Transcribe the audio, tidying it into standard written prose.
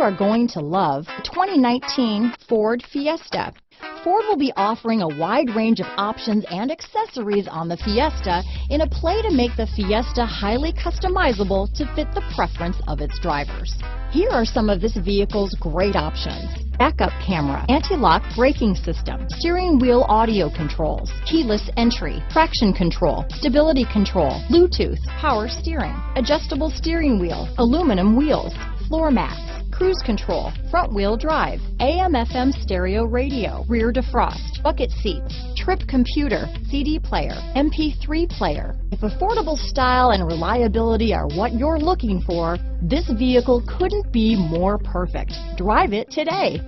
are going to love the 2019 Ford Fiesta. Ford will be offering a wide range of options and accessories on the Fiesta in a play to make the Fiesta highly customizable to fit the preference of its drivers. Here are some of this vehicle's great options: backup camera, anti-lock braking system, steering wheel audio controls, keyless entry, traction control, stability control, Bluetooth, power steering, adjustable steering wheel, aluminum wheels, floor mats, cruise control, front wheel drive, AM/FM stereo radio, rear defrost, bucket seats, trip computer, CD player, MP3 player. If affordable style and reliability are what you're looking for, this vehicle couldn't be more perfect. Drive it today.